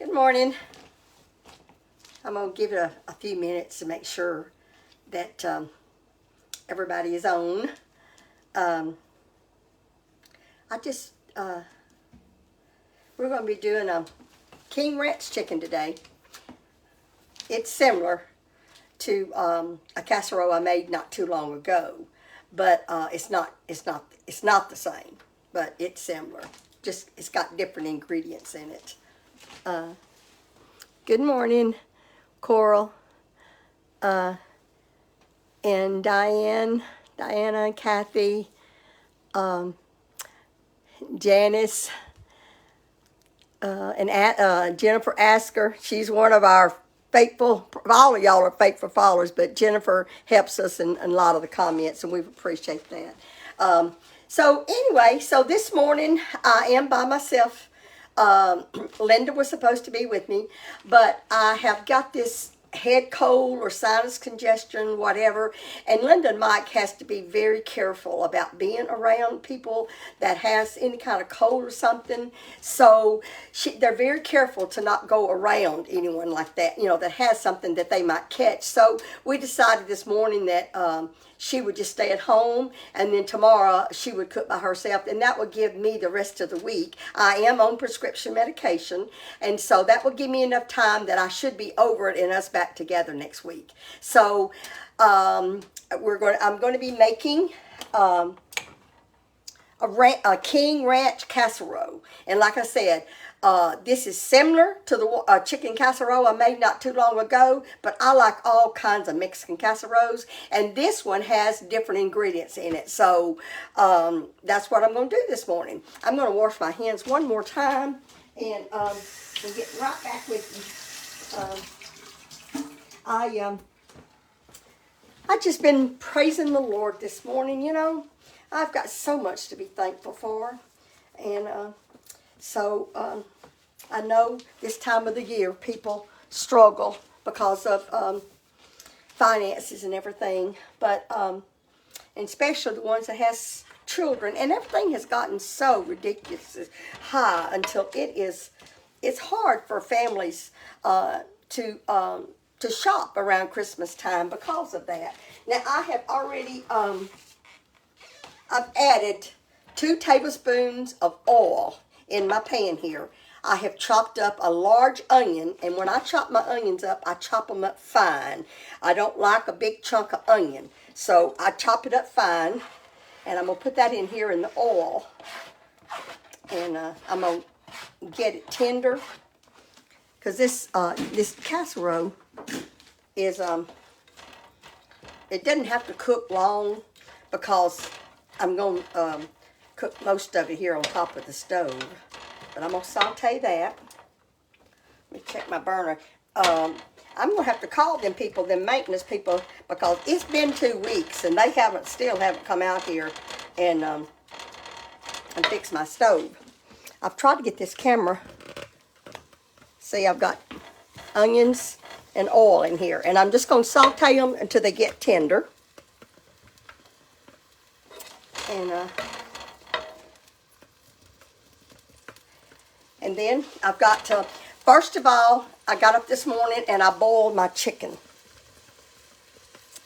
Good morning. I'm going to give it a few minutes to make sure that everybody is on. We're going to be doing a King Ranch chicken today. It's similar to a casserole I made not too long ago, but it's not the same, but it's similar. Just it's got different ingredients in it. Good morning, Coral, and Diana and Kathy, Janice, and Jennifer Asker. She's one of our faithful, all of y'all are faithful followers, but Jennifer helps us in a lot of the comments, and we appreciate that. So anyway, so this morning I am by myself. Linda was supposed to be with me, but I have got this head cold or sinus congestion, whatever, and Linda and Mike has to be very careful about being around people that has any kind of cold or something. So they're very careful to not go around anyone like that, that has something that they might catch. So we decided this morning that she would just stay at home, and then tomorrow she would cook by herself, and that would give me the rest of the week. I am on prescription medication, and so that will give me enough time that I should be over it and us back together next week. So I'm going to be making a King Ranch casserole, and like I said, this is similar to the chicken casserole I made not too long ago, but I like all kinds of Mexican casseroles, and this one has different ingredients in it. So that's what I'm going to do this morning. I'm going to wash my hands one more time, and we'll get right back with you. I've just been praising the Lord this morning. I've got so much to be thankful for, and so I know this time of the year people struggle because of finances and everything, but and especially the ones that has children, and everything has gotten so ridiculously high until it's hard for families to shop around Christmas time because of that. Now I have already I've added 2 tablespoons of oil in my pan here. I have chopped up a large onion, and when I chop my onions up, I chop them up fine. I don't like a big chunk of onion, so I chop it up fine, and I'm going to put that in here in the oil, and I'm going to get it tender, because this casserole is, it doesn't have to cook long, because I'm going to cook most of it here on top of the stove. But I'm going to saute that. Let me check my burner. I'm going to have to call them maintenance people, because it's been 2 weeks and they still haven't come out here and fix my stove. I've tried to get this camera. See, I've got onions and oil in here, and I'm just going to saute them until they get tender. And then I've got to, first of all, I got up this morning and I boiled my chicken.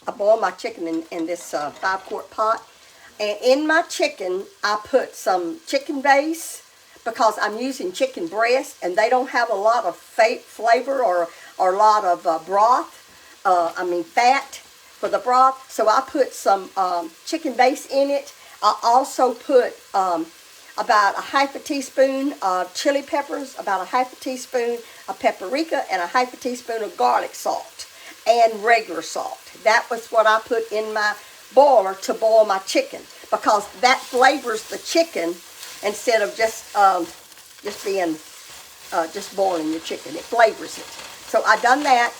I boiled my chicken in this 5-quart pot. And in my chicken, I put some chicken base, because I'm using chicken breast, and they don't have a lot of flavor or a lot of fat for the broth. So I put some chicken base in it. I also put about a half a teaspoon of chili peppers, about a half a teaspoon of paprika, and a half a teaspoon of garlic salt and regular salt. That was what I put in my boiler to boil my chicken, because that flavors the chicken instead of just boiling your chicken. It flavors it. So I done that,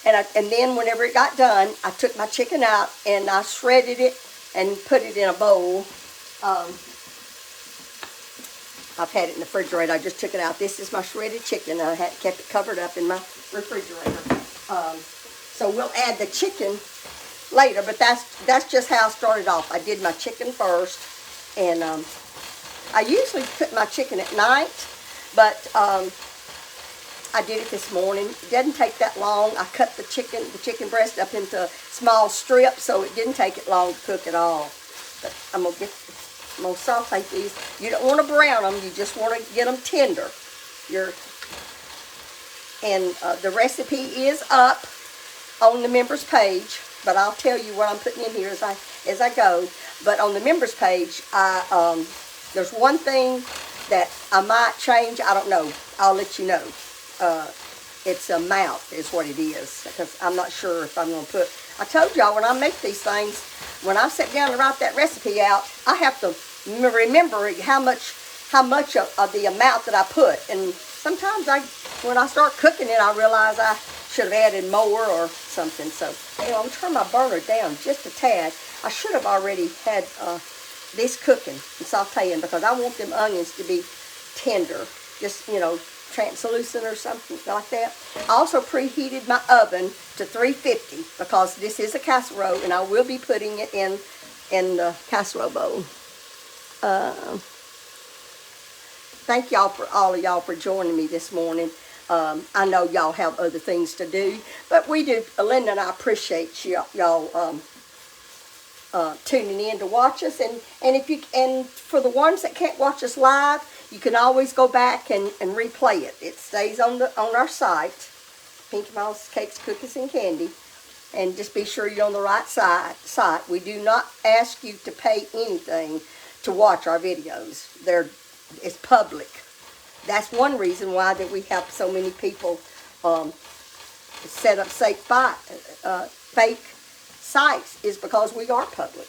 and then whenever it got done, I took my chicken out and I shredded it and put it in a bowl. I've had it in the refrigerator. I just took it out. This is my shredded chicken. I had kept it covered up in my refrigerator. So we'll add the chicken later, but that's just how I started off. I did my chicken first, and I usually cook my chicken at night, but I I did it this morning. It doesn't take that long. I cut the chicken breast up into small strips, so it didn't take it long to cook at all. But I'm gonna saute these. You don't want to brown them. You just want to get them tender. The recipe is up on the members page, but I'll tell you what I'm putting in here as I go. But on the members page, there's one thing that I might change. I don't know. I'll let you know. It's amount is what it is, because I'm not sure if I'm going to put. I told y'all when I make these things, when I sit down to write that recipe out, I have to remember how much of the amount that I put. And sometimes when I start cooking it, I realize I should have added more or something. So anyway, I'm going to turn my burner down just a tad. I should have already had this cooking and sauteing, because I want them onions to be tender, just, you know, translucent or something like that. I also preheated my oven to 350 because this is a casserole, and I will be putting it in the casserole bowl. Thank y'all for all of y'all for joining me this morning. I know y'all have other things to do, but we do. Linda and I appreciate y'all tuning in to watch us, and for the ones that can't watch us live, you can always go back and replay it. It stays on our site, Pinky Mouse Cakes, Cookies, and Candy, and just be sure you're on the right site. We do not ask you to pay anything to watch our videos. It's public. That's one reason why that we have so many people set up fake sites, is because we are public.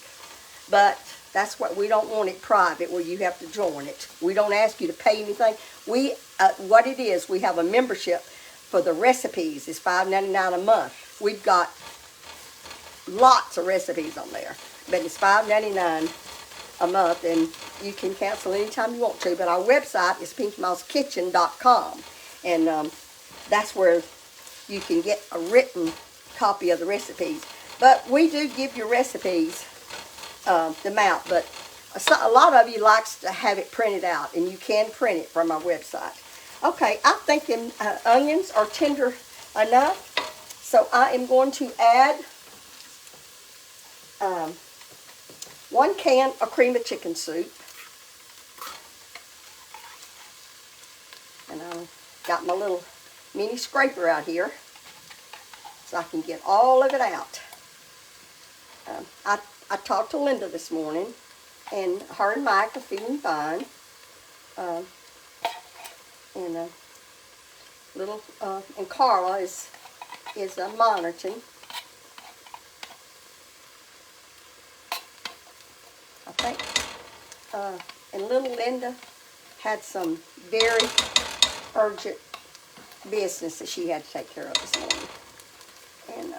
But that's what we don't want it private, where you have to join it. We don't ask you to pay anything. What it is, we have a membership for the recipes. It's $5.99 a month. We've got lots of recipes on there, but it's $5.99 a month, and you can cancel anytime you want to. But our website is pinkymousekitchen.com, and that's where you can get a written copy of the recipes. But we do give you recipes, the amount, but a lot of you likes to have it printed out, and you can print it from our website. Okay, I think them onions are tender enough, so I am going to add 1 can of cream of chicken soup. And I've got my little mini scraper out here so I can get all of it out. I talked to Linda this morning, and her and Mike are feeling fine. And Carla is monitoring. I think, and little Linda had some very urgent business that she had to take care of this morning. And,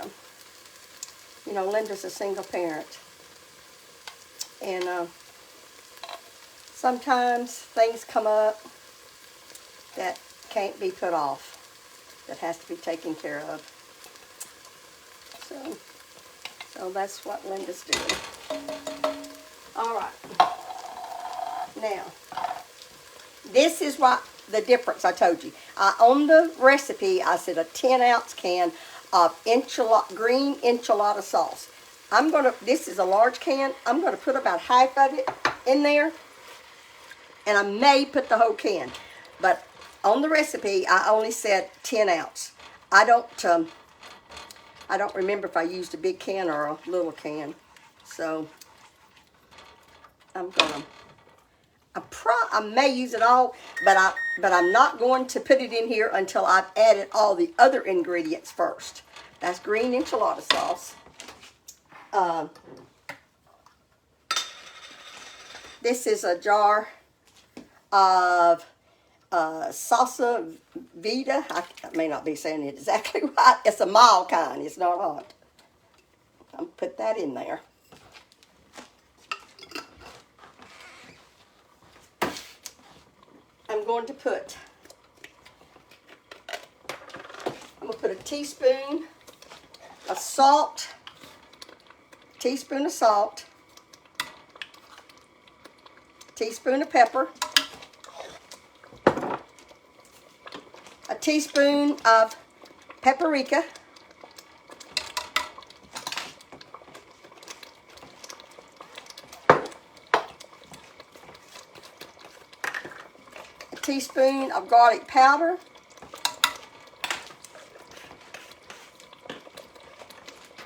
you know, Linda's a single parent. And sometimes things come up that can't be put off, that has to be taken care of. So that's what Linda's doing. All right. Now, this is what the difference I told you. On the recipe, I said a 10-ounce can of green enchilada sauce. This is a large can. I'm going to put about half of it in there, and I may put the whole can. But on the recipe, I only said 10 ounce. I don't remember if I used a big can or a little can. So I may use it all, but I'm not going to put it in here until I've added all the other ingredients first. That's green enchilada sauce. This is a jar of salsa vita. I may not be saying it exactly right. It's a mild kind. It's not hot. I'll put that in there. I'm going to put a teaspoon of salt, teaspoon of pepper, a teaspoon of paprika. A teaspoon of garlic powder.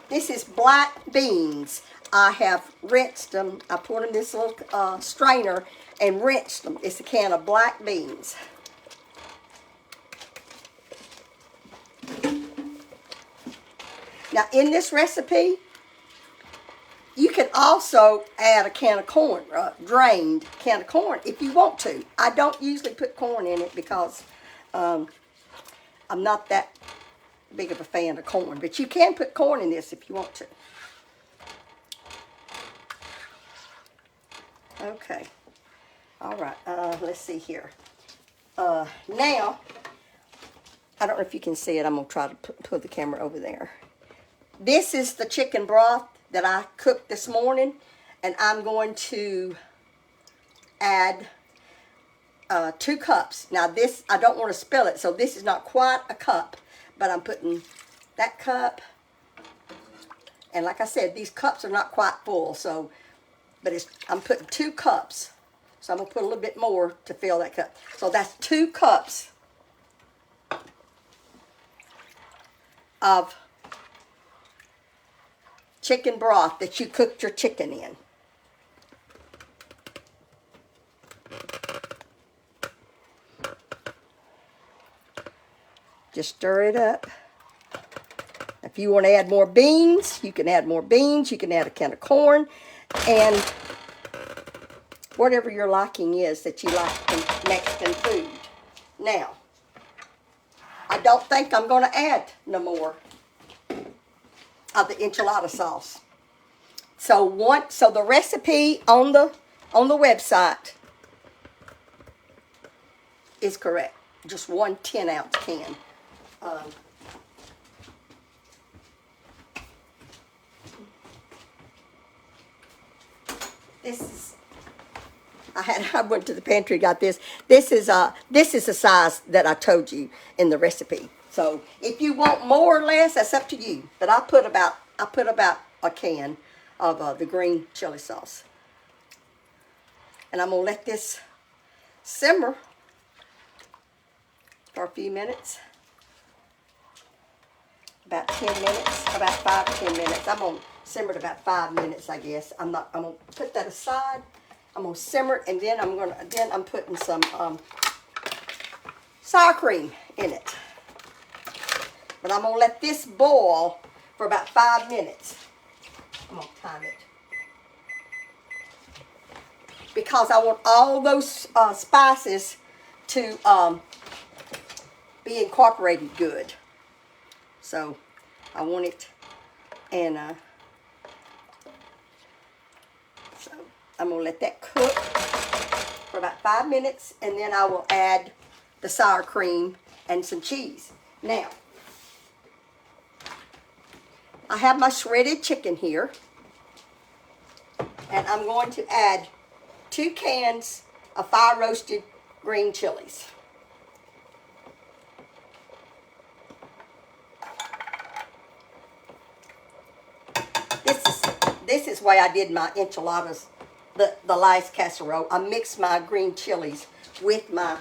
This is black beans. I have rinsed them. I put them in this little strainer and rinsed them. It's a can of black beans. Now, in this recipe, you can also add a can of corn, drained can of corn, if you want to. I don't usually put corn in it because I'm not that big of a fan of corn. But you can put corn in this if you want to. Okay. All right. Let's see here. Now, I don't know if you can see it. I'm going to try to put the camera over there. This is the chicken broth that I cooked this morning, and I'm going to add 2 cups. Now this, I don't want to spill it, so this is not quite a cup, but I'm putting that cup, and like I said, these cups are not quite full, so, but I'm putting 2 cups, so I'm going to put a little bit more to fill that cup. So that's 2 cups of chicken broth that you cooked your chicken in. Just stir it up. If you want to add more beans, you can add more beans. You can add a can of corn, and whatever your liking is that you like in Mexican food. Now, I don't think I'm going to add no more of the enchilada sauce. So the recipe on the website is correct. Just 1 10-ounce can. This is, I went to the pantry, got this. This is the size that I told you in the recipe. So if you want more or less, that's up to you. But I put about a can of the green chili sauce. And I'm gonna let this simmer for a few minutes. About 10 minutes, about 5 to 10 minutes. I'm gonna simmer it about 5 minutes, I guess. I'm gonna put that aside. I'm gonna simmer it, and then I'm putting some sour cream in it. But I'm going to let this boil for about 5 minutes. I'm going to time it. Because I want all those spices to be incorporated good. So I want it, and so I'm going to let that cook for about 5 minutes, and then I will add the sour cream and some cheese. Now, I have my shredded chicken here, and I'm going to add 2 cans of fire roasted green chilies. This is the way I did my enchiladas, the last casserole. I mixed my green chilies with my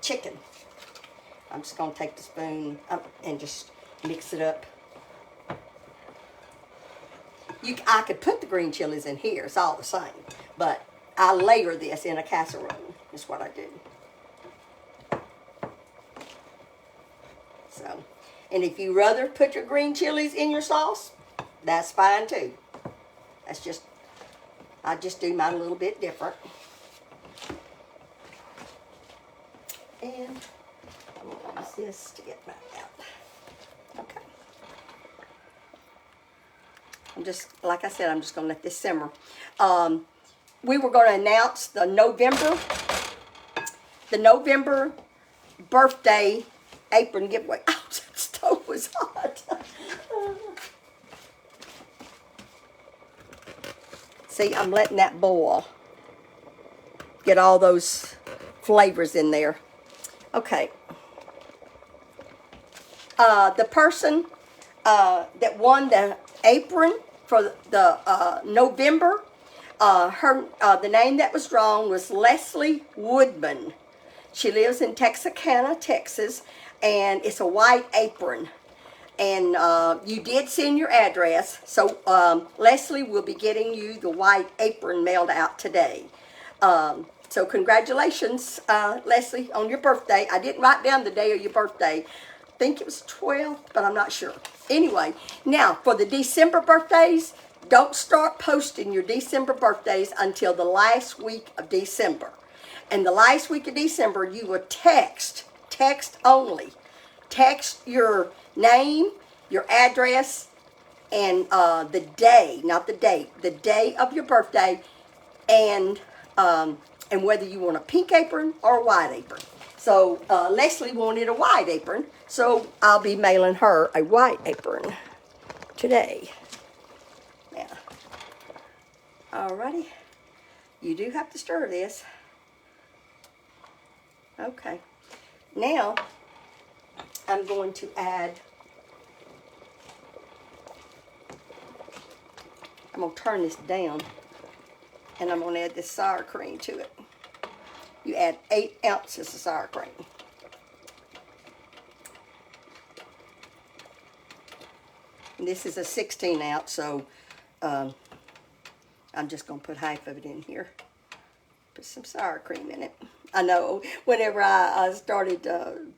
chicken. I'm just going to take the spoon and just mix it up. I could put the green chilies in here. It's all the same. But I layer this in a casserole. That's what I do. So, and if you rather put your green chilies in your sauce, that's fine too. That's just, I just do mine a little bit different. And I'm going to use this to get mine out. Okay. I'm just, like I said, I'm just going to let this simmer. We were going to announce the November birthday apron giveaway. Oh, that stove was hot. See, I'm letting that boil. Get all those flavors in there. Okay. The person that won the apron for the November, the name that was drawn was Leslie Woodman. She lives in Texarkana, Texas, and it's a white apron. And you did send your address, so Leslie will be getting you the white apron mailed out today. So congratulations, Leslie, on your birthday. I didn't write down the day of your birthday. I think it was 12th, but I'm not sure. Anyway, now for the December birthdays, don't start posting your December birthdays until the last week of December. And the last week of December, you will text only. Text your name, your address, and the day, not the date, the day of your birthday, and whether you want a pink apron or a white apron. So Leslie wanted a white apron, so I'll be mailing her a white apron today. Now, alrighty, you do have to stir this. Okay, now I'm going to add, I'm going to turn this down, and I'm going to add this sour cream to it. You add 8 ounces of sour cream. And this is a 16 ounce, so I'm just going to put half of it in here. Put some sour cream in it. I know whenever I started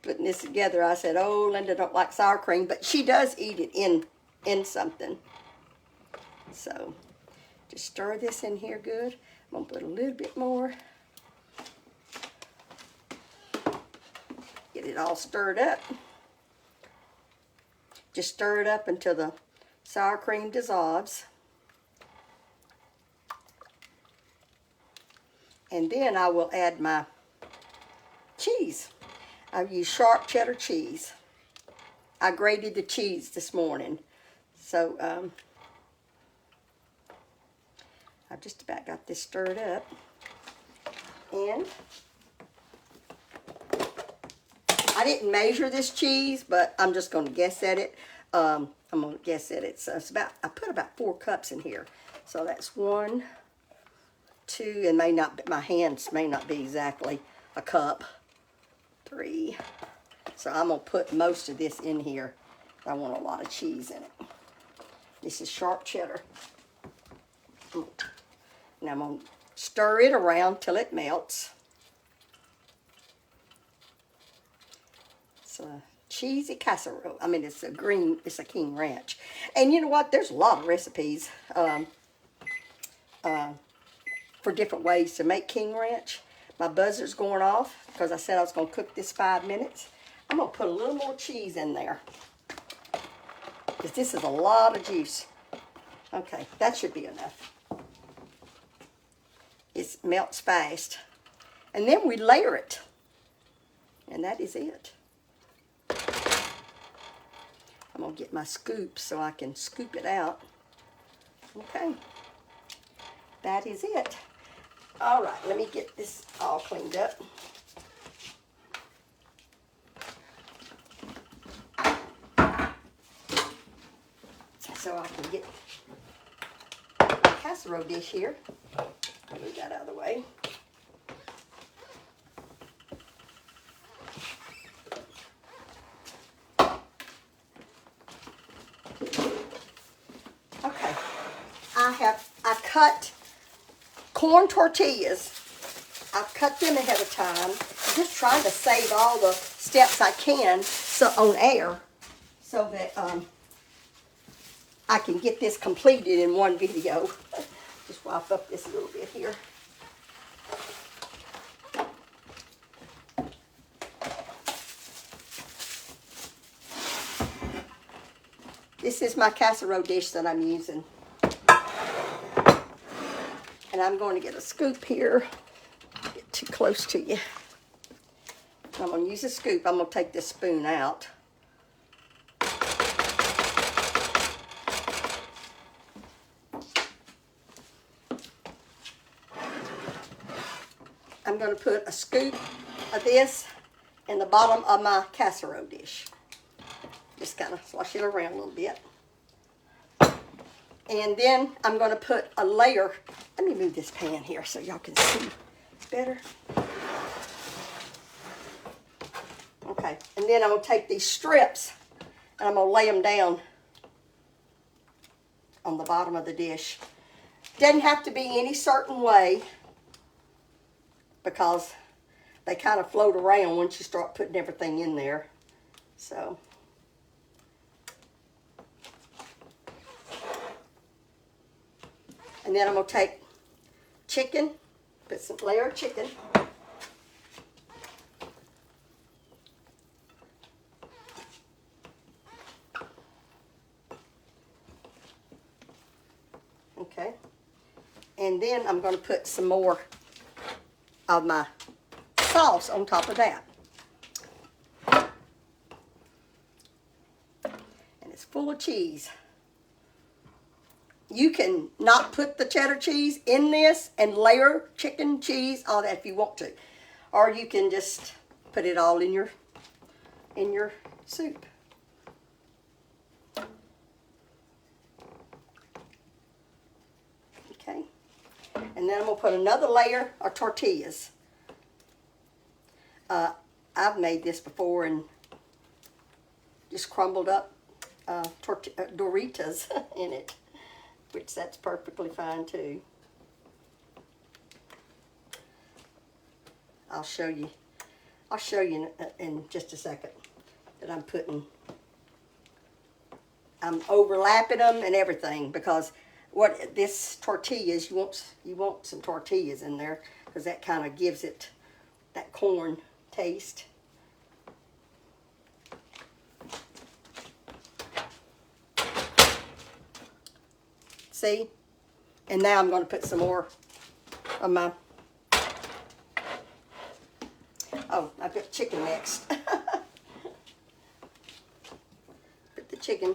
putting this together, I said, oh, Linda don't like sour cream, but she does eat it in something. So just stir this in here good. I'm going to put a little bit more. Get it all stirred up. Just stir it up until the sour cream dissolves. And then I will add my cheese. I use sharp cheddar cheese. I grated the cheese this morning. So I've just about got this stirred up. And I didn't measure this cheese, but I'm just going to guess at it. I'm going to guess at it. So it's about, I put about 4 cups in here. So that's 1, 2, and my hands may not be exactly a cup. 3. So I'm going to put most of this in here. I want a lot of cheese in it. This is sharp cheddar. Now I'm going to stir it around till it melts. It's a cheesy casserole. I mean, it's a King Ranch. And you know what? There's a lot of recipes for different ways to make King Ranch. My buzzer's going off because I said I was going to cook this 5 minutes. I'm going to put a little more cheese in there because this is a lot of juice. Okay, that should be enough. It melts fast. And then we layer it. And that is it. I'm going to get my scoop so I can scoop it out. Okay. That is it. All right, let me get this all cleaned up. So I can get my casserole dish here. Move that out of the way. Okay, I cut corn tortillas. I've cut them ahead of time. I'm just trying to save all the steps I can on air so that I can get this completed in one video. Just wipe up this a little bit here. This is my casserole dish that I'm using. And I'm going to get a scoop here. Get too close to you. I'm going to use a scoop. I'm going to take this spoon out. I'm going to put a scoop of this in the bottom of my casserole dish. Just kind of slosh it around a little bit. And then I'm going to put a layer. Let me move this pan here so y'all can see better. Okay, and then I'm going to take these strips and I'm going to lay them down on the bottom of the dish. Doesn't have to be any certain way because they kind of float around once you start putting everything in there. So, and then I'm going to take chicken, put some layer of chicken. Okay. And then I'm going to put some more of my sauce on top of that. And it's full of cheese. You can not put the cheddar cheese in this and layer chicken, cheese, all that if you want to. Or you can just put it all in your soup. Okay. And then I'm going to put another layer of tortillas. I've made this before and just crumbled up Doritos in it, which that's perfectly fine too. I'll show you in just a second that I'm overlapping them and everything because what this tortillas, you want some tortillas in there because that kind of gives it that corn taste. See? And now I'm going to put some more of my, I've got chicken next. Put the chicken.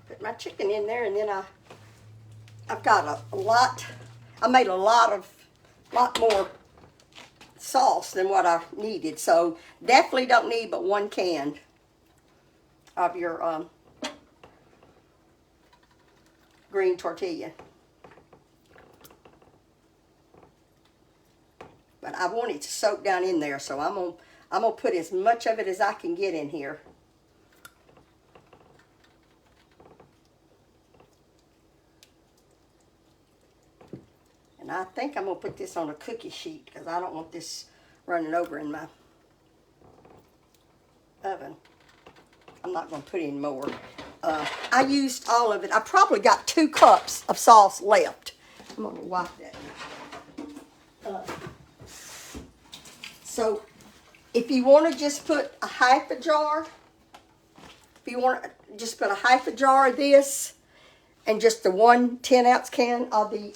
Put my chicken in there, and then I've got a lot. I made a lot more sauce than what I needed, so definitely don't need but one can of your green tortilla. But I want it to soak down in there, so I'm gonna put as much of it as I can get in here. And I think I'm going to put this on a cookie sheet because I don't want this running over in my oven. I'm not going to put in more. I used all of it. I probably got 2 cups of sauce left. I'm going to wipe that. So if you want to just put a half a jar, if you want to just put a half a jar of this and just the 1 10-ounce can of the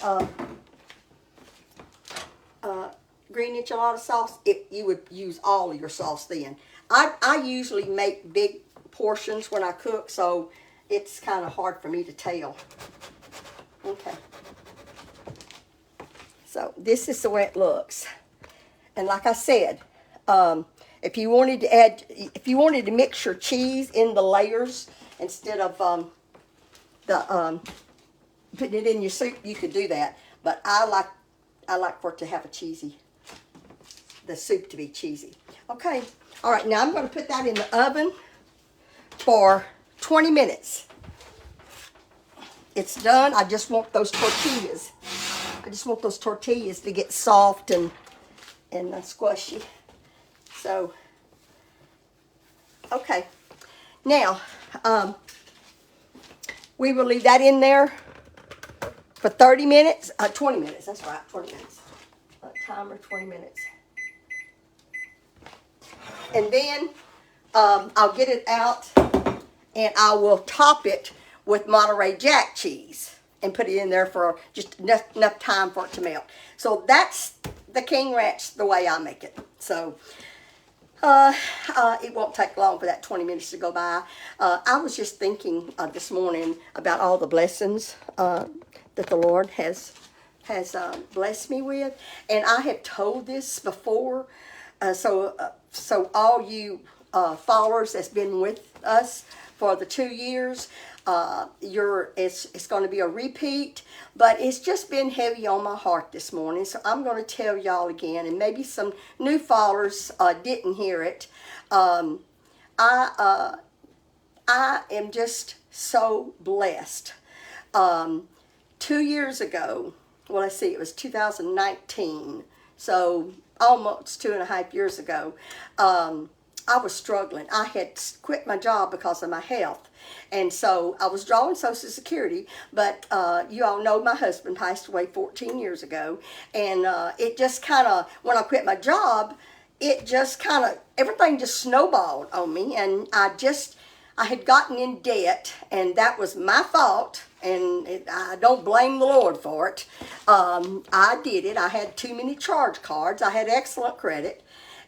green enchilada sauce, you would use all of your sauce then. I usually make big portions when I cook, so it's kind of hard for me to tell. Okay. So this is the way it looks. And like I said, if you wanted to mix your cheese in the layers instead of putting it in your soup, you could do that. But I like for it to have the soup to be cheesy. Okay, all right, now I'm going to put that in the oven for 20 minutes. It's done. I just want those tortillas. I just want those tortillas to get soft and squishy. So, okay. Now, we will leave that in there for 30 minutes. 20 minutes, that's right, 20 minutes. Timer, 20 minutes. And then I'll get it out and I will top it with Monterey Jack cheese and put it in there for just enough time for it to melt. So that's the King Ranch the way I make it. So Uh, it won't take long for that 20 minutes to go by. I was just thinking this morning about all the blessings that the Lord has blessed me with, and I have told this before. So all you followers that's been with us for the 2 years, it's going to be a repeat, but it's just been heavy on my heart this morning, so I'm going to tell y'all again, and maybe some new followers didn't hear it. I am just so blessed. 2 years ago, well, let's see, it was 2019, so almost 2.5 years ago, I was struggling. I had quit my job because of my health. And so I was drawing Social Security, but you all know my husband passed away 14 years ago. And it just kind of, when I quit my job, it just kind of, everything just snowballed on me. And I had gotten in debt, and that was my fault. And I don't blame the Lord for it. I did it. I had too many charge cards. I had excellent credit.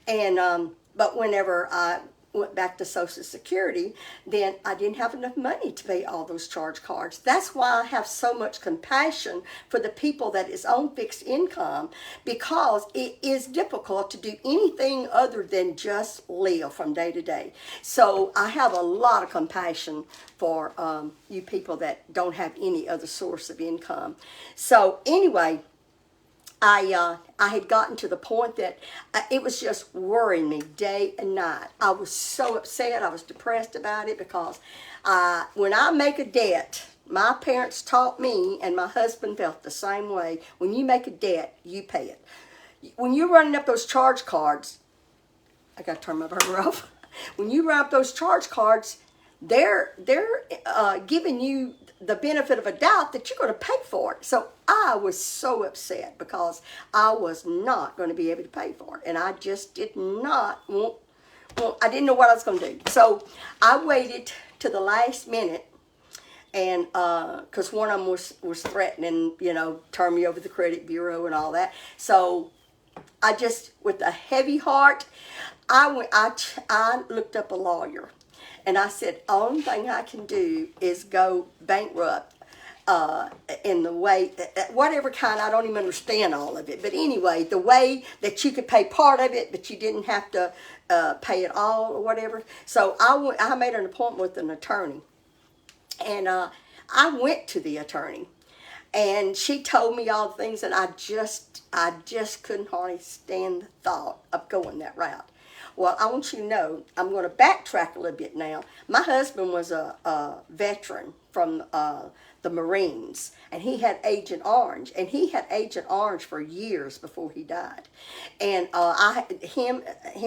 And but whenever I went back to Social Security, then I didn't have enough money to pay all those charge cards. That's why I have so much compassion for the people that is on fixed income, because it is difficult to do anything other than just live from day to day. So I have a lot of compassion for you people that don't have any other source of income. So anyway, I had gotten to the point that it was just worrying me day and night. I was so upset. I was depressed about it because when I make a debt, my parents taught me, and my husband felt the same way, when you make a debt, you pay it. When you're running up those charge cards, I got to turn my burner off. When you run up those charge cards, they're giving you the benefit of a doubt that you're going to pay for it. So I was so upset because I was not going to be able to pay for it. And I just did not want, I didn't know what I was going to do. So I waited to the last minute, and because one of them was threatening, turn me over to the credit bureau and all that. So I just, with a heavy heart, I looked up a lawyer. And I said, only thing I can do is go bankrupt in the way, whatever kind, I don't even understand all of it. But anyway, the way that you could pay part of it, but you didn't have to pay it all or whatever. So I made an appointment with an attorney. And I went to the attorney. And she told me all the things, and I just couldn't hardly stand the thought of going that route. Well, I want you to know, I'm going to backtrack a little bit now. My husband was a veteran from the Marines, and he had Agent Orange, and he had Agent Orange for years before he died. And him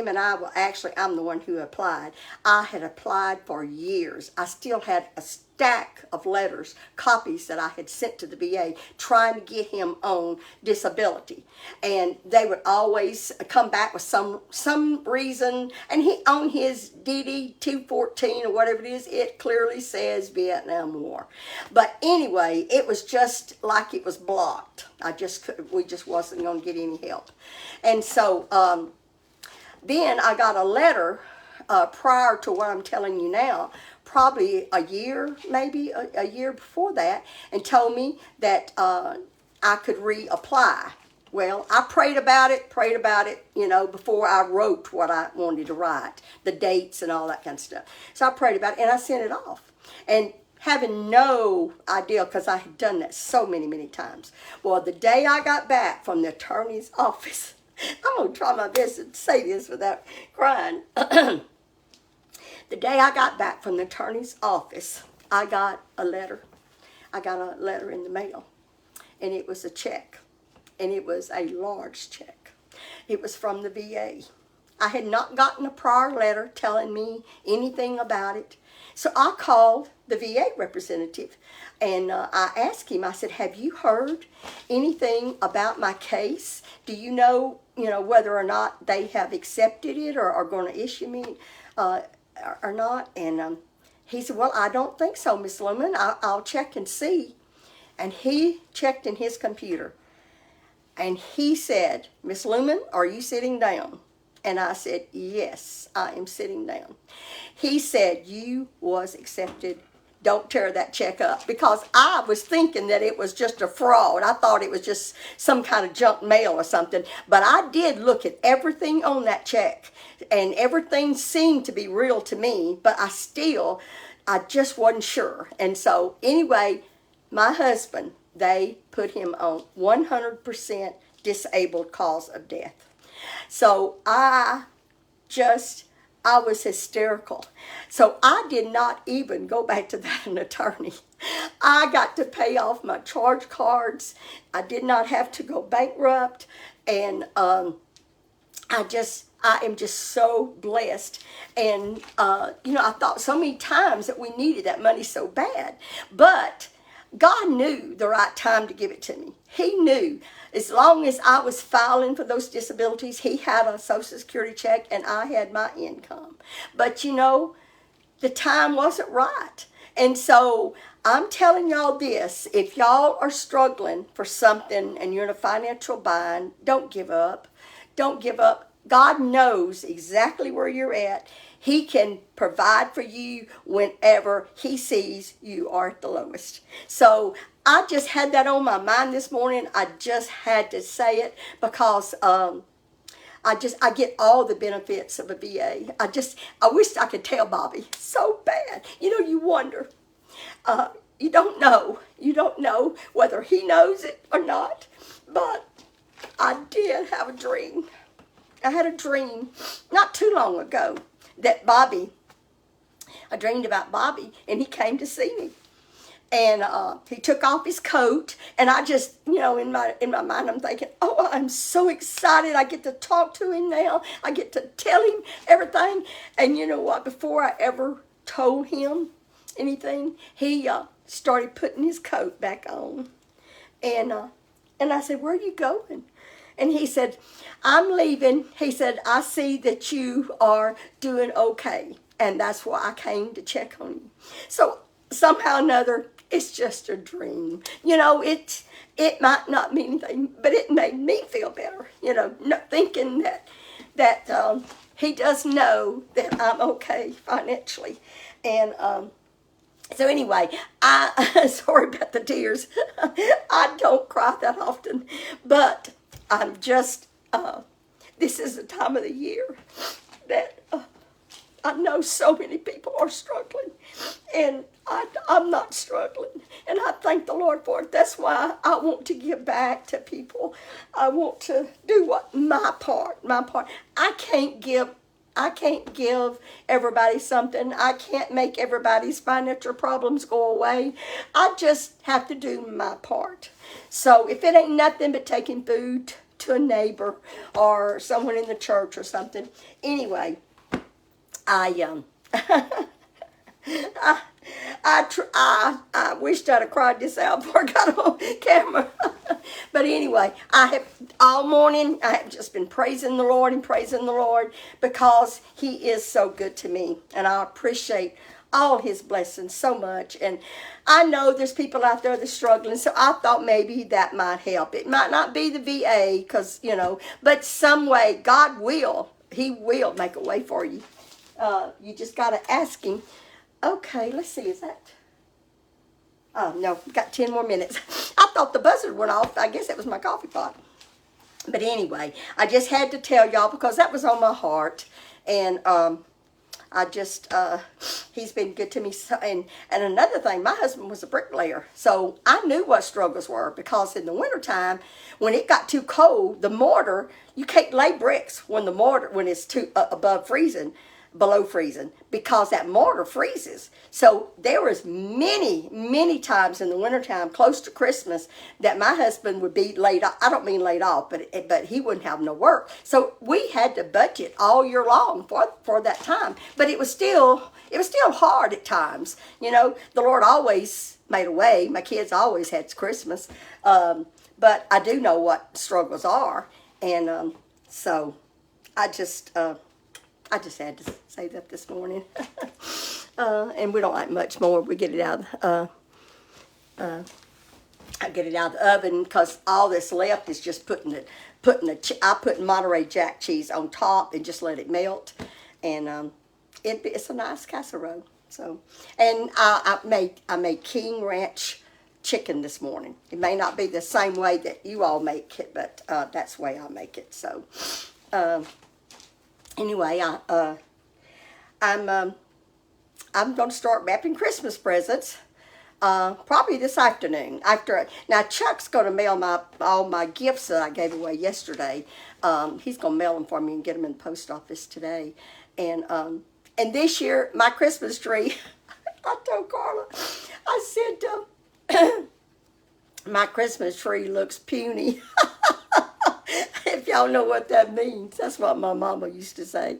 and I, well, actually, I'm the one who applied. I had applied for years. I still had a stack of letters, copies that I had sent to the VA trying to get him on disability. And they would always come back with some reason. And he, on his DD 214 or whatever it is, it clearly says Vietnam War. But anyway, it was just like it was blocked. We just wasn't going to get any help. And so then I got a letter prior to what I'm telling you now, probably a year, maybe a year before that, and told me that I could reapply. Well, I prayed about it, before I wrote what I wanted to write, the dates and all that kind of stuff. So I prayed about it, and I sent it off. And having no idea, because I had done that so many, many times. Well, the day I got back from the attorney's office, I'm going to try my best to say this without crying. The day I got back from the attorney's office, I got a letter. I got a letter in the mail, and it was a check, and it was a large check. It was from the VA. I had not gotten a prior letter telling me anything about it. So I called the VA representative, and I asked him, I said, have you heard anything about my case? Do you know, whether or not they have accepted it or are going to issue me or not? And he said, well, I don't think so, Miss Lumen. I'll check and see. And he checked in his computer, and he said, Miss Lumen, are you sitting down? And I said, yes, I am sitting down. He said, you was accepted. Don't tear that check up. Because I was thinking that it was just a fraud. I thought it was just some kind of junk mail or something. But I did look at everything on that check. And everything seemed to be real to me. But I just wasn't sure. And so anyway, my husband, they put him on 100% disabled cause of death. So I was hysterical. So I did not even go back to that an attorney. I got to pay off my charge cards. I did not have to go bankrupt. And I am just so blessed. And, I thought so many times that we needed that money so bad. But God knew the right time to give it to me. He knew. As long as I was filing for those disabilities, he had a Social Security check and I had my income. But the time wasn't right. And so I'm telling y'all this, if y'all are struggling for something and you're in a financial bind, don't give up. Don't give up. God knows exactly where you're at. He can provide for you whenever he sees you are at the lowest. So I just had that on my mind this morning. I just had to say it because I get all the benefits of a VA. I wish I could tell Bobby so bad. You wonder. You don't know. You don't know whether he knows it or not. But I did have a dream. I had a dream not too long ago that I dreamed about Bobby, and he came to see me. And he took off his coat, and I just, in my mind, I'm thinking, oh, I'm so excited. I get to talk to him now. I get to tell him everything. And you know what? Before I ever told him anything, he started putting his coat back on. And I said, where are you going? And he said, I'm leaving. He said, I see that you are doing okay. And that's why I came to check on you. So somehow or another, it's just a dream. It might not mean anything, but it made me feel better. Thinking that he does know that I'm okay financially. And so anyway, sorry about the tears. I don't cry that often, but I'm just, this is the time of the year that I know so many people are struggling, and I'm not struggling, and I thank the Lord for it. That's why I want to give back to people. I want to do my part. I can't give everybody something. I can't make everybody's financial problems go away. I just have to do my part. So if it ain't nothing but taking food to a neighbor or someone in the church or something. Anyway, I wished I'd have cried this out before I got on camera. But anyway, all morning, I have just been praising the Lord because he is so good to me. And I appreciate all his blessings so much. And I know there's people out there that's struggling, so I thought maybe that might help. It might not be the VA, because, but some way, God will. He will make a way for you. You just got to ask him. Okay, let's see, is that? Oh, no, got 10 more minutes. I thought the buzzer went off. I guess it was my coffee pot. But anyway, I just had to tell y'all because that was on my heart. And he's been good to me. And another thing, my husband was a bricklayer. So I knew what struggles were, because in the wintertime, when it got too cold, the mortar, you can't lay bricks when it's too below freezing, because that mortar freezes. So there was many times in the wintertime, close to Christmas, that my husband would be laid off. I don't mean laid off, but he wouldn't have no work. So we had to budget all year long for that time. But it was still hard at times. The Lord always made a way. My kids always had Christmas. But I do know what struggles are. And so I just had to say that this morning. And we don't like much more. We get it out. I get it out of the oven because all that's left is just I put Monterey Jack cheese on top and just let it melt, and it's a nice casserole. So, and I made King Ranch chicken this morning. It may not be the same way that you all make it, but that's the way I make it. So, anyway, I'm going to start wrapping Christmas presents. Probably this afternoon. Now Chuck's going to mail all my gifts that I gave away yesterday. He's going to mail them for me and get them in the post office today. And this year, my Christmas tree, I told Carla, I said, my Christmas tree looks puny. If y'all know what that means, that's what my mama used to say.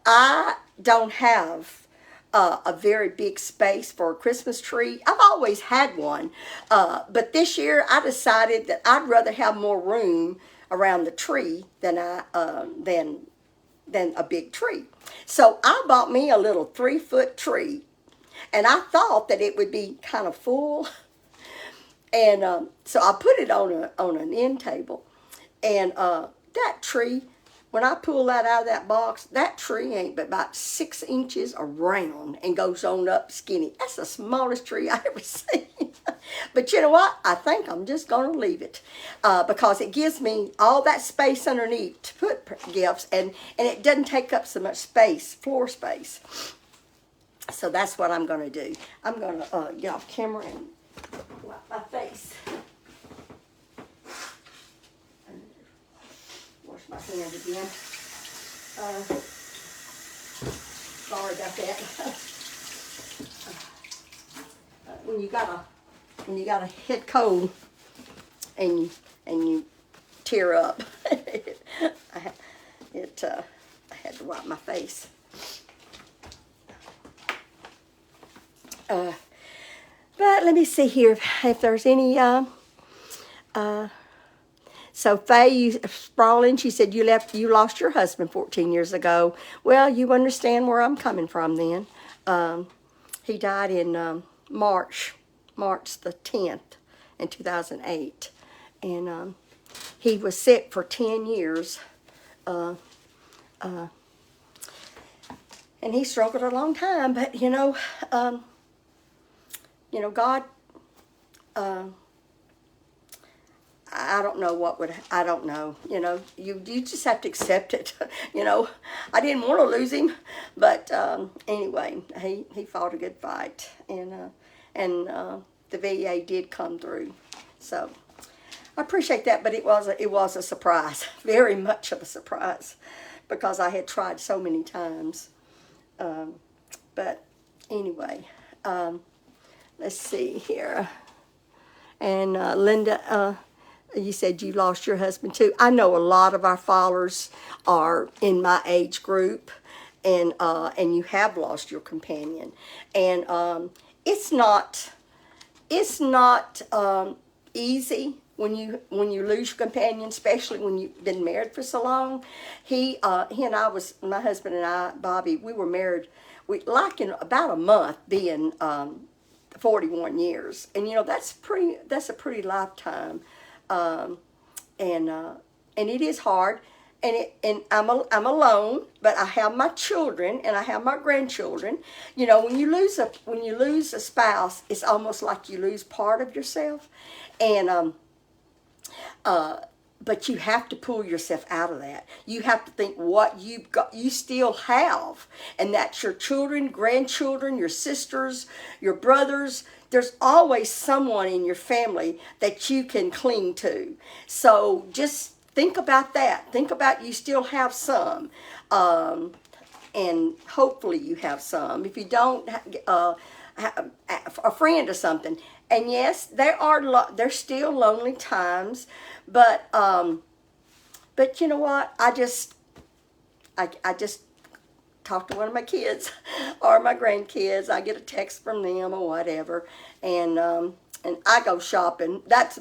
I don't have a very big space for a Christmas tree. I've always had one, but this year I decided that I'd rather have more room around the tree than a big tree. So I bought me a little 3-foot tree, and I thought that it would be kind of full, and so I put it on an end table, and that tree, when I pull that out of that box, that tree ain't but about 6 inches around and goes on up skinny. That's the smallest tree I ever seen. But you know what? I think I'm just going to leave it because it gives me all that space underneath to put gifts, and it doesn't take up so much space, floor space. So that's what I'm going to do. I'm going to get off camera and wipe my face. Wash my hand again. Sorry about that. When you got a head cold and you tear up, I had to wipe my face. But let me see here if there's any. So Faye Sprawling, she said you lost your husband 14 years ago. Well, you understand where I'm coming from then. He died in March the 10th in 2008, and he was sick for 10 years. And he struggled a long time, but God. I don't know I don't know. You just have to accept it. I didn't want to lose him, but anyway, he fought a good fight, and the VA did come through. So I appreciate that, but it was a surprise, very much of a surprise, because I had tried so many times. But anyway, let's see here, and Linda. You said you lost your husband too. I know a lot of our followers are in my age group, and you have lost your companion, and it's not easy when you lose your companion, especially when you've been married for so long. My husband and I, Bobby, we were married in about a month, being 41 years, and that's a pretty lifetime. And it is hard, and I'm alone, but I have my children and I have my grandchildren. When you lose a spouse, it's almost like you lose part of yourself, and but you have to pull yourself out of that. You have to think what you still have, and that's your children, grandchildren, your sisters, your brothers. There's always someone in your family that you can cling to. So just think about that. Think about you still have some, and hopefully you have some. If you don't, a friend or something. And yes, there's still lonely times, but you know what? I just talk to one of my kids or my grandkids. I get a text from them or whatever, and I go shopping. That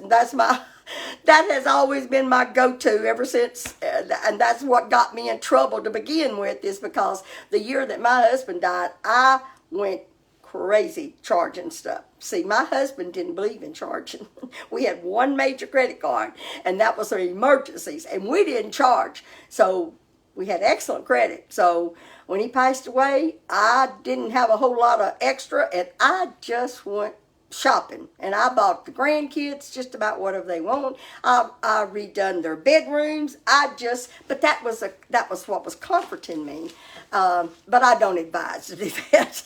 has always been my go-to ever since, and that's what got me in trouble to begin with, is because the year that my husband died, I went crazy charging stuff. See, my husband didn't believe in charging. We had one major credit card, and that was for emergencies, and we didn't charge. So we had excellent credit. So when he passed away, I didn't have a whole lot of extra, and I just went shopping, and I bought the grandkids just about whatever they want. I redone their bedrooms. But that was what was comforting me. But I don't advise to do that.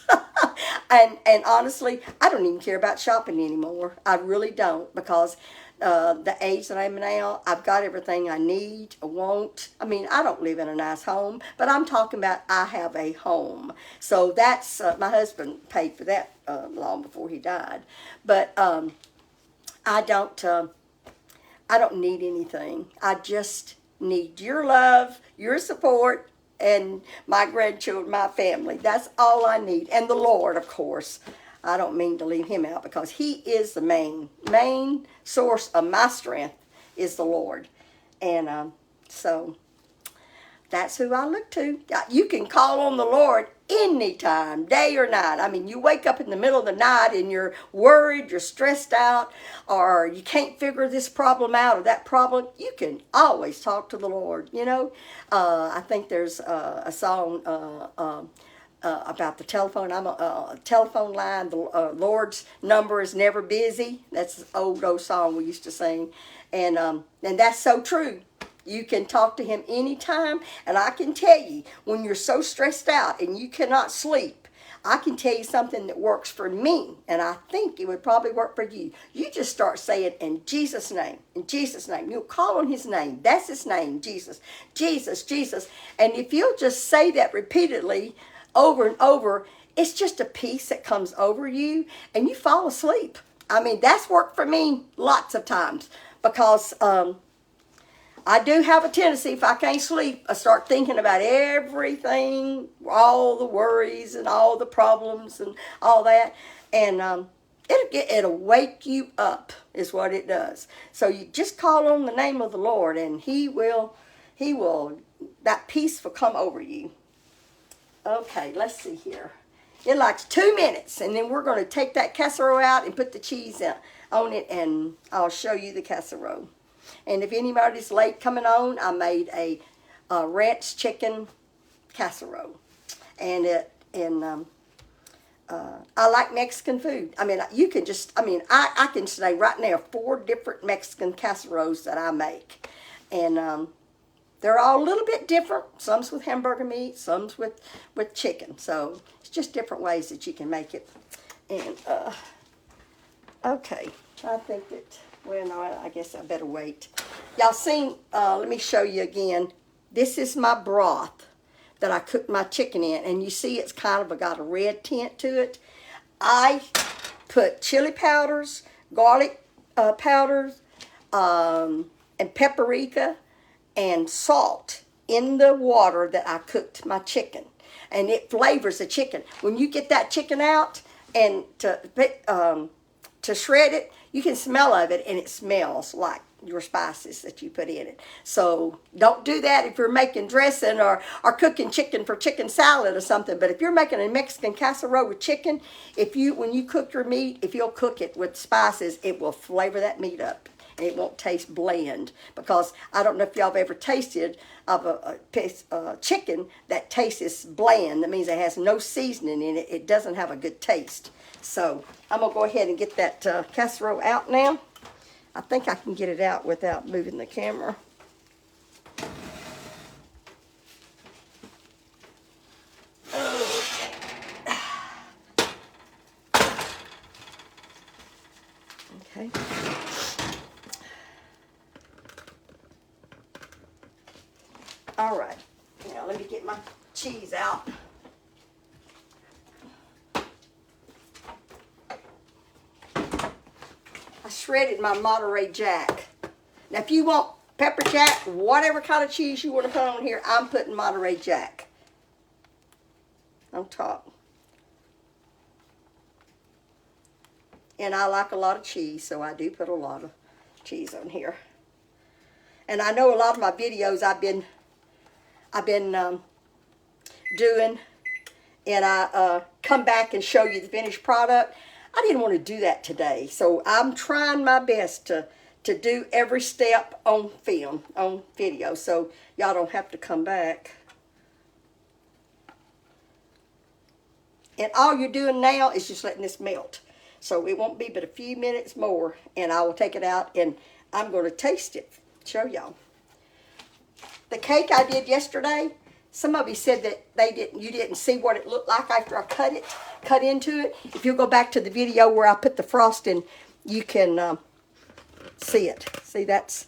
and honestly, I don't even care about shopping anymore. I really don't, because the age that I'm now, I've got everything I need, I want. I mean, I don't live in a nice home, but I'm talking about I have a home. So that's, my husband paid for that long before he died. But I don't need anything. I just need your love, your support, and my grandchildren, my family. That's all I need. And the Lord, of course. I don't mean to leave him out, because he is the main source of my strength is the Lord. And so that's who I look to. You can call on the Lord anytime, day or night. I mean, you wake up in the middle of the night and you're worried, you're stressed out, or you can't figure this problem out or that problem. You can always talk to the Lord, you know. I think there's a song about the telephone. I'm a telephone line. The Lord's number is never busy. That's an old song we used to sing, and that's so true. You can talk to him anytime, and I can tell you, when you're so stressed out and you cannot sleep, I can tell you something that works for me, and I think it would probably work for you. You just start saying, in Jesus' name, in Jesus' name. You'll call on his name. That's his name, Jesus, Jesus, Jesus. And if you'll just say that repeatedly, over and over, it's just a peace that comes over you, and you fall asleep. I mean, that's worked for me lots of times, because I do have a tendency, if I can't sleep, I start thinking about everything, all the worries and all the problems and all that, and it'll wake you up, is what it does. So you just call on the name of the Lord, and he will, that peace will come over you. Okay, let's see here. It likes 2 minutes, and then we're going to take that casserole out and put the cheese on it, and I'll show you the casserole. And if anybody's late coming on, I made a ranch chicken casserole, and I like Mexican food. I mean, you can just, I can say right now 4 different Mexican casseroles that I make, and they're all a little bit different. Some's with hamburger meat, some's with chicken. So it's just different ways that you can make it. And, okay, I think that, well, no, I guess I better wait. Y'all seen, let me show you again. This is my broth that I cooked my chicken in. And you see it's kind of got a red tint to it. I put chili powders, garlic powders, and paprika, and salt in the water that I cooked my chicken, and it flavors the chicken. When you get that chicken out and to shred it, you can smell of it, and it smells like your spices that you put in it. So don't do that if you're making dressing or cooking chicken for chicken salad or something. But if you're making a Mexican casserole with chicken, when you cook your meat, if you'll cook it with spices, it will flavor that meat up. And it won't taste bland, because I don't know if y'all have ever tasted of a chicken that tastes bland. That means it has no seasoning in it. It doesn't have a good taste. So I'm going to go ahead and get that casserole out now. I think I can get it out without moving the camera. Okay. All right, now let me get my cheese out. I shredded my Monterey Jack. Now, if you want pepper jack, whatever kind of cheese you want to put on here, I'm putting Monterey Jack on top. And I like a lot of cheese, so I do put a lot of cheese on here. And I know a lot of my videos I've been doing, and I come back and show you the finished product. I didn't want to do that today. So I'm trying my best to do every step on film, on video, so y'all don't have to come back. And all you're doing now is just letting this melt. So it won't be but a few minutes more, and I will take it out, and I'm going to taste it, show y'all. The cake I did yesterday, some of you said that you didn't see what it looked like after I cut into it. If you go back to the video where I put the frosting, you can see it. See, that's...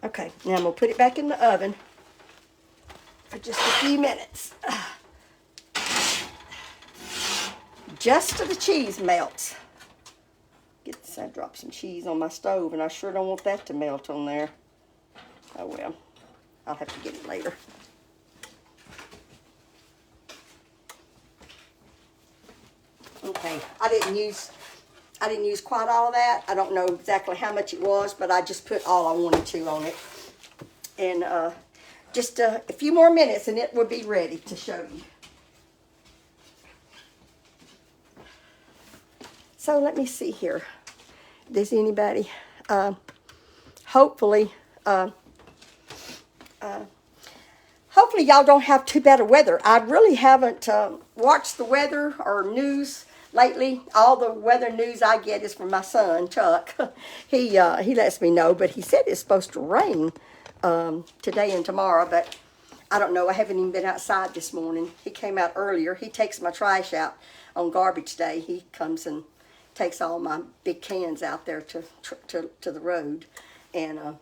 Okay, now I'm going to put it back in the oven for just a few minutes. Just till the cheese melts. Get this, I dropped some cheese on my stove, and I sure don't want that to melt on there. Oh well, I'll have to get it later. Okay, I didn't use quite all of that. I don't know exactly how much it was, but I just put all I wanted to on it. And just a few more minutes, and it will be ready to show you. So let me see here. Does anybody, hopefully y'all don't have too bad of weather. I really haven't watched the weather or news lately. All the weather news I get is from my son, Chuck. He lets me know, but he said it's supposed to rain today and tomorrow, but I don't know. I haven't even been outside this morning. He came out earlier. He takes my trash out on garbage day. He comes and takes all my big cans out there to the road, and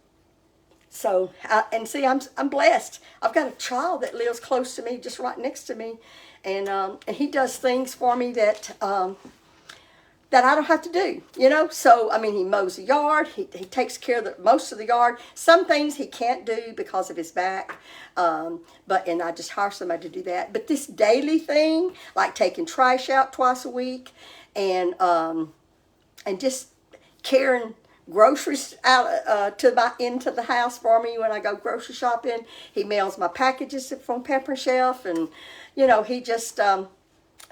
and see, I'm blessed. I've got a child that lives close to me, just right next to me, and he does things for me that that I don't have to do, you know. So I mean, he mows the yard. He takes care of most of the yard. Some things he can't do because of his back, and I just hire somebody to do that. But this daily thing, like taking trash out twice a week, and just carrying groceries out into the house for me when I go grocery shopping. He mails my packages from Pepper Shelf, and you know, he just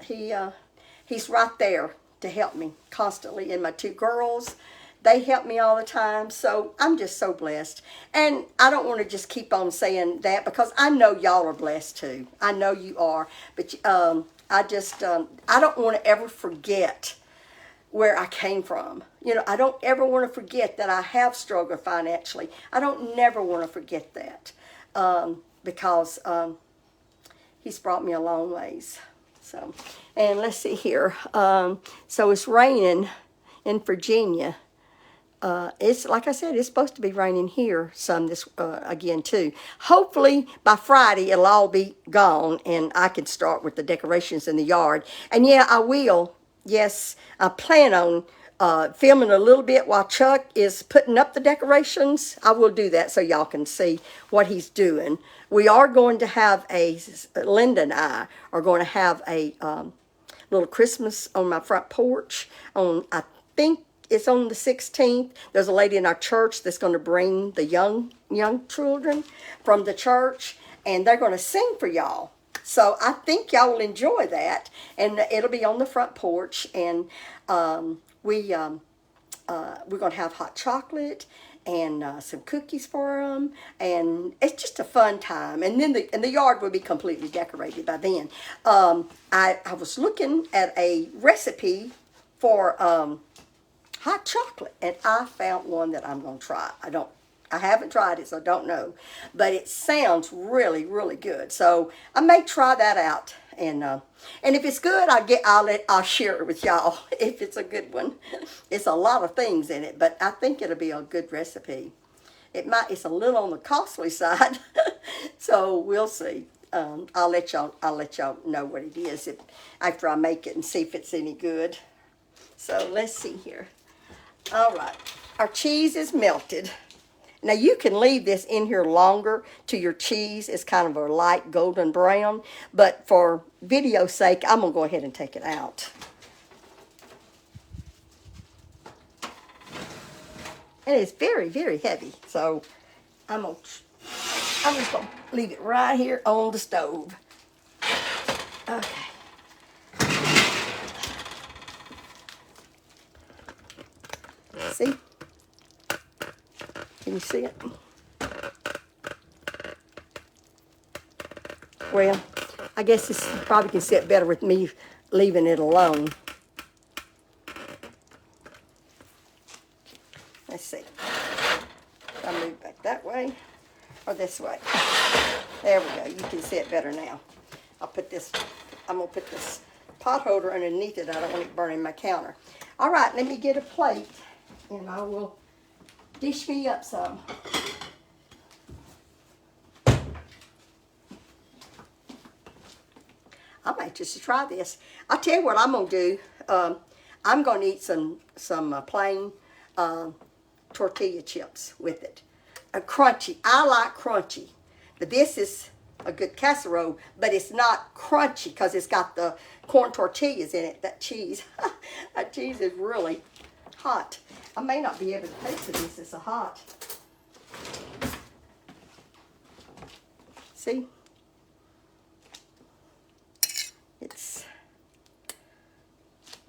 he's right there to help me constantly. And my two girls, they help me all the time. So I'm just so blessed. And I don't want to just keep on saying that, because I know y'all are blessed too. I know you are. But I don't want to ever forget where I came from. You know, I don't ever want to forget that I have struggled financially. I don't never want to forget that, because he's brought me a long ways. So, and let's see here. So it's raining in Virginia. It's like I said, it's supposed to be raining here some this again too. Hopefully by Friday it'll all be gone, and I can start with the decorations in the yard. And yeah, I will. Yes, I plan on filming a little bit while Chuck is putting up the decorations. I will do that so y'all can see what he's doing. We are going to have Linda and I are going to have a little Christmas on my front porch on, I think it's on the 16th. There's a lady in our church that's going to bring the young children from the church, and they're going to sing for y'all. So I think y'all will enjoy that, and it'll be on the front porch, and we're going to have hot chocolate and some cookies for them, and it's just a fun time. And then the yard will be completely decorated by then. I was looking at a recipe for hot chocolate, and I found one that I'm going to try. I haven't tried it, so I don't know, but it sounds really, really good. So I may try that out, and if it's good, I'll share it with y'all if it's a good one. It's a lot of things in it, but I think it'll be a good recipe. It's a little on the costly side, so we'll see. I'll let y'all know what it is after I make it and see if it's any good. So let's see here. All right, our cheese is melted. Now you can leave this in here longer till your cheese is kind of a light golden brown, but for video's sake, I'm gonna go ahead and take it out. And it's very, very heavy, so I'm just gonna leave it right here on the stove. Okay. See? Can you see it? Well, I guess this probably can sit better with me leaving it alone. Let's see. I'll move back that way or this way. There we go. You can see it better now. I'm going to put this pot holder underneath it. I don't want it burning my counter. All right, let me get a plate and I will dish me up some. I'm anxious to try this. I'll tell you what I'm going to do. I'm going to eat some plain tortilla chips with it. Crunchy. I like crunchy. But this is a good casserole, but it's not crunchy because it's got the corn tortillas in it. That cheese, that cheese is really hot. I may not be able to taste this. It's so hot. See?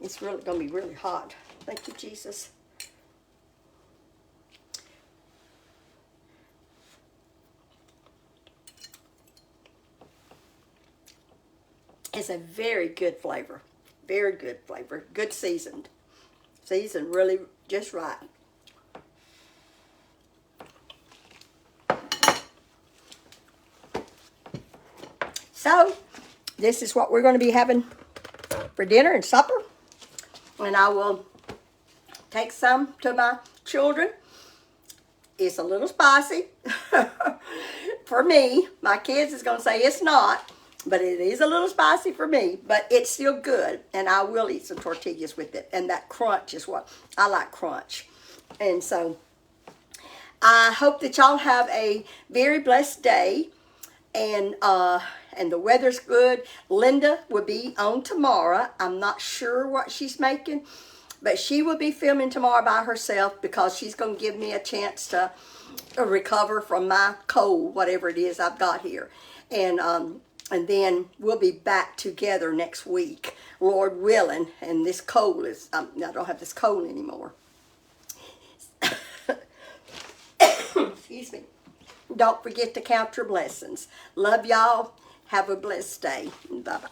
It's really going to be really hot. Thank you, Jesus. It's a very good flavor. Very good flavor. Good seasoned. Seasoned really just right. So, this is what we're going to be having for dinner and supper. And I will take some to my children. It's a little spicy. For me, my kids is going to say it's not. But it is a little spicy for me. But it's still good. And I will eat some tortillas with it. And that crunch is what I like, crunch. And so, I hope that y'all have a very blessed day. And the weather's good. Linda will be on tomorrow. I'm not sure what she's making, but she will be filming tomorrow by herself because she's going to give me a chance to recover from my cold, whatever it is I've got here. And then we'll be back together next week, Lord willing. And this cold is, I don't have this cold anymore. Excuse me. Don't forget to count your blessings. Love y'all. Have a blessed day. Bye-bye.